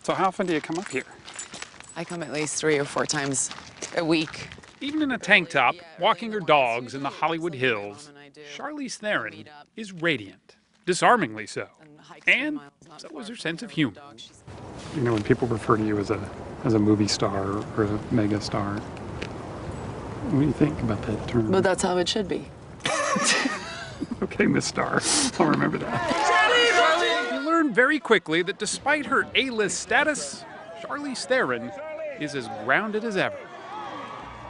So how often do you come up here? I come at least 3 or 4 times a week. Even in a tank top, walking her dogs in the Hollywood Hills, Charlize Theron is radiant, disarmingly so. And so was her sense of humor. You know, when people refer to you as a movie star or a mega star, what do you think about that term? But that's how it should be. Okay, Miss Star. I'll remember that. You learn very quickly that despite her A-list status, Charlize Theron is as grounded as ever.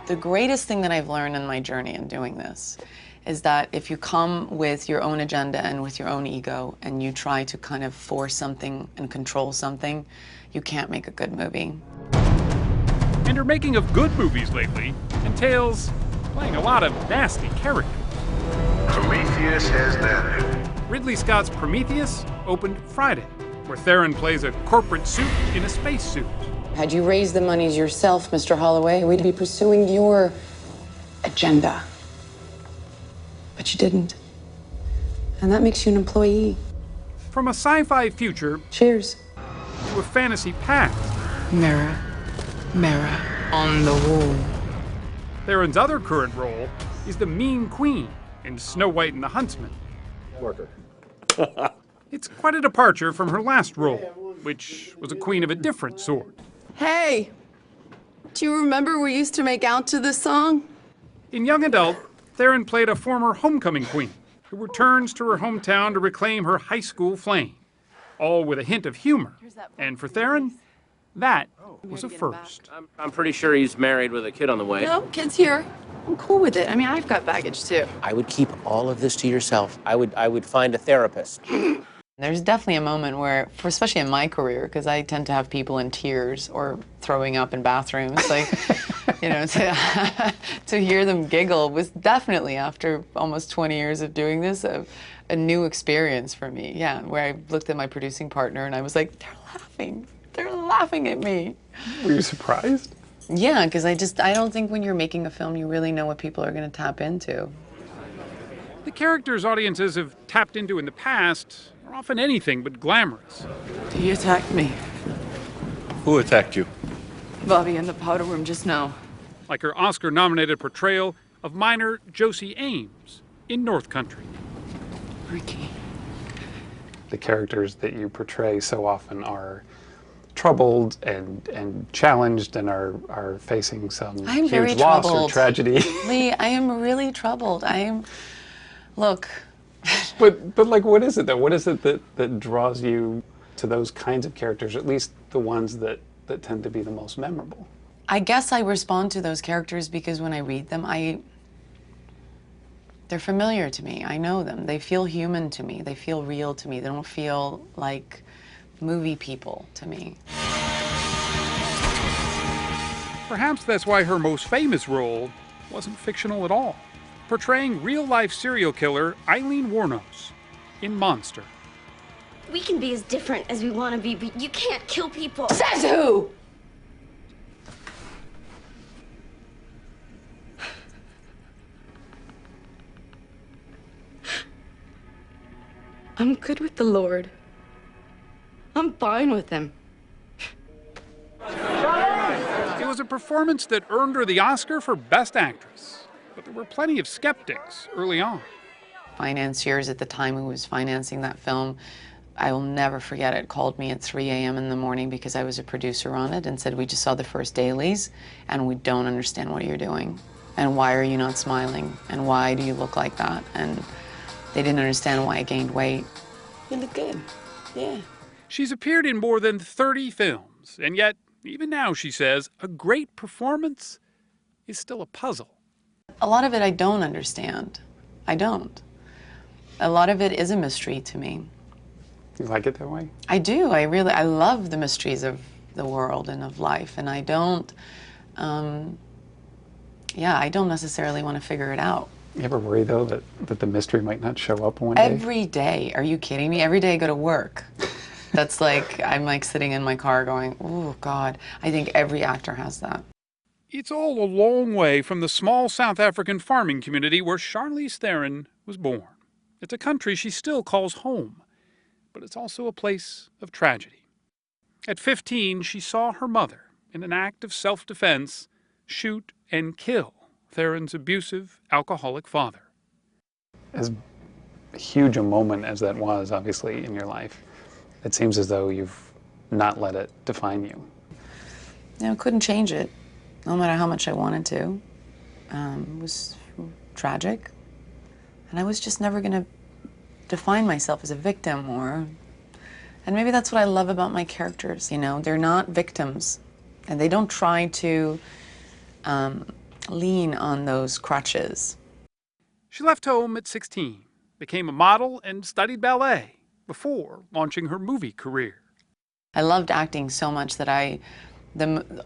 The greatest thing that I've learned in my journey in doing this is that if you come with your own agenda and with your own ego and you try to kind of force something and control something, you can't make a good movie. And her making of good movies lately entails playing a lot of nasty characters. Prometheus has landed. Ridley Scott's Prometheus opened Friday, where Theron plays a corporate suit in a spacesuit. Had you raised the monies yourself, Mr. Holloway, we'd be pursuing your agenda. But you didn't. And that makes you an employee. From a sci-fi future Cheers. to a fantasy past, Mirror, mirror on the wall. Theron's other current role is the mean queen in Snow White and the Huntsman. Worker. It's quite a departure from her last role, which was a queen of a different sort. Hey, do you remember we used to make out to this song? In young adult, Theron played a former homecoming queen who returns to her hometown to reclaim her high school flame, all with a hint of humor. And for Theron, that was a first. I'm pretty sure he's married with a kid on the way. No, kid's here. I'm cool with it. I mean, I've got baggage too. I would keep all of this to yourself. I would find a therapist. There's definitely a moment where, especially in my career, because I tend to have people in tears or throwing up in bathrooms, like, you know, to hear them giggle was definitely, after almost 20 years of doing this, a new experience for me. Yeah, where I looked at my producing partner and I was like, they're laughing at me. Were you surprised? Yeah, because I don't think when you're making a film you really know what people are going to tap into. The characters audiences have tapped into in the past are often anything but glamorous. He attacked me. Who attacked you? Bobby in the powder room just now. Like her Oscar-nominated portrayal of minor Josie Ames in North Country. Ricky. The characters that you portray so often are troubled and challenged and are facing some I'm huge very loss troubled. or tragedy. Lee, I am really troubled. Look. But like, what is it though? What is it that draws you to those kinds of characters, or at least the ones that tend to be the most memorable? I guess I respond to those characters because when I read them, they're familiar to me. I know them. They feel human to me. They feel real to me. They don't feel like movie people to me. Perhaps that's why her most famous role wasn't fictional at all, portraying real-life serial killer Eileen Wuornos in Monster. We can be as different as we want to be, but you can't kill people. Says who? I'm good with the Lord. I'm fine with him. It was a performance that earned her the Oscar for Best Actress, but there were plenty of skeptics early on. Financiers at the time who was financing that film, I will never forget it, called me at 3 a.m. in the morning because I was a producer on it and said, we just saw the first dailies and we don't understand what you're doing. And why are you not smiling? And why do you look like that? And they didn't understand why I gained weight. You look good, yeah. She's appeared in more than 30 films, and yet, even now, she says, a great performance is still a puzzle. A lot of it I don't understand. I don't. A lot of it is a mystery to me. You like it that way? I do. I love the mysteries of the world and of life, and I don't, I don't necessarily want to figure it out. You ever worry though that the mystery might not show up one day? Every day. Are you kidding me? Every day I go to work. That's like, I'm like sitting in my car going, oh God. I think every actor has that. It's all a long way from the small South African farming community where Charlize Theron was born. It's a country she still calls home, but it's also a place of tragedy. At 15, she saw her mother, in an act of self-defense, shoot and kill Theron's abusive, alcoholic father. As huge a moment as that was, obviously, in your life, it seems as though you've not let it define you. Couldn't change it, no matter how much I wanted to. It was tragic, and I was just never going to define myself as a victim and maybe that's what I love about my characters, they're not victims, and they don't try to lean on those crutches. She left home at 16, became a model, and studied ballet before launching her movie career. I loved acting so much that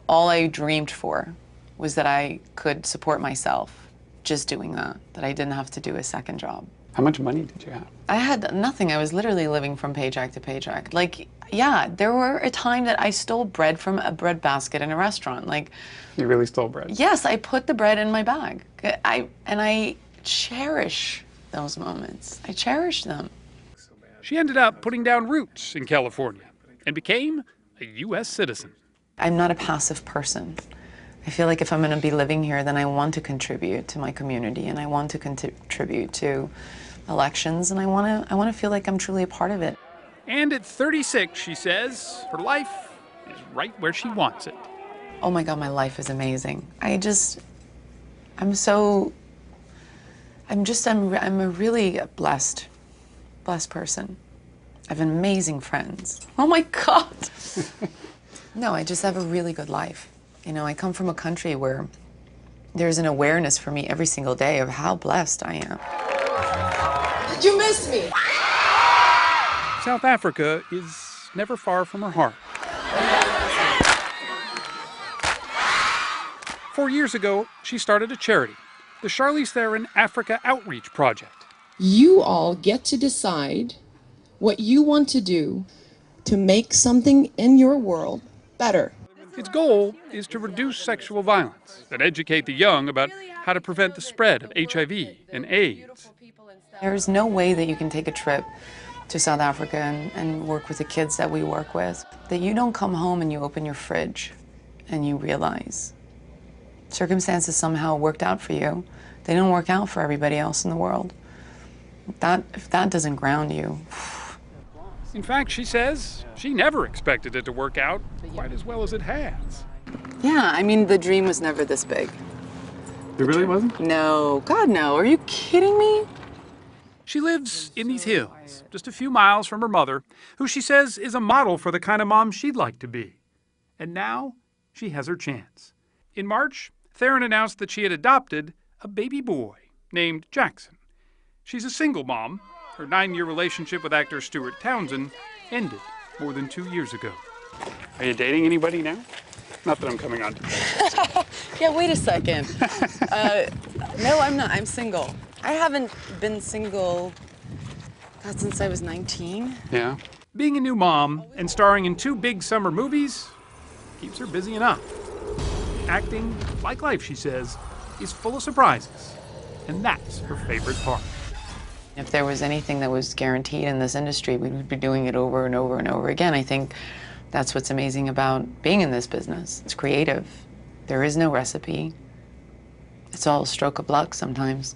all I dreamed for was that I could support myself just doing that I didn't have to do a second job. How much money did you have? I had nothing. I was literally living from paycheck to paycheck. There were a time that I stole bread from a bread basket in a restaurant. You really stole bread? Yes, I put the bread in my bag. I cherish those moments. I cherish them. She ended up putting down roots in California and became a U.S. citizen. I'm not a passive person. I feel like if I'm going to be living here, then I want to contribute to my community, and I want to contribute to elections, and I want to feel like I'm truly a part of it. And at 36, she says, her life is right where she wants it. Oh my God, my life is amazing. I'm a really blessed person. I have amazing friends. Oh my God. No, I just have a really good life. I come from a country where there's an awareness for me every single day of how blessed I am. Did you miss me? South Africa is never far from her heart. 4 years ago, she started a charity, the Charlize Theron Africa Outreach Project. You all get to decide what you want to do to make something in your world better. Its goal is to reduce sexual violence and educate the young about how to prevent the spread of HIV and AIDS. There's no way that you can take a trip to South Africa and work with the kids that we work with, that you don't come home and you open your fridge and you realize circumstances somehow worked out for you. They don't work out for everybody else in the world. If that doesn't ground you. In fact, she says she never expected it to work out quite as well as it has. Yeah, the dream was never this big. It really wasn't? No, God, no. Are you kidding me? She lives in these hills, just a few miles from her mother, who she says is a model for the kind of mom she'd like to be. And now she has her chance. In March, Theron announced that she had adopted a baby boy named Jackson. She's a single mom. Her 9-year relationship with actor Stuart Townsend ended more than 2 years ago. Are you dating anybody now? Not that I'm coming on to that. Yeah, wait a second. No, I'm not. I'm single. I haven't been single since I was 19. Yeah? Being a new mom and starring in 2 big summer movies keeps her busy enough. Acting, like life, she says, is full of surprises, and that's her favorite part. If there was anything that was guaranteed in this industry, we would be doing it over and over and over again. I think that's what's amazing about being in this business. It's creative. There is no recipe. It's all a stroke of luck sometimes.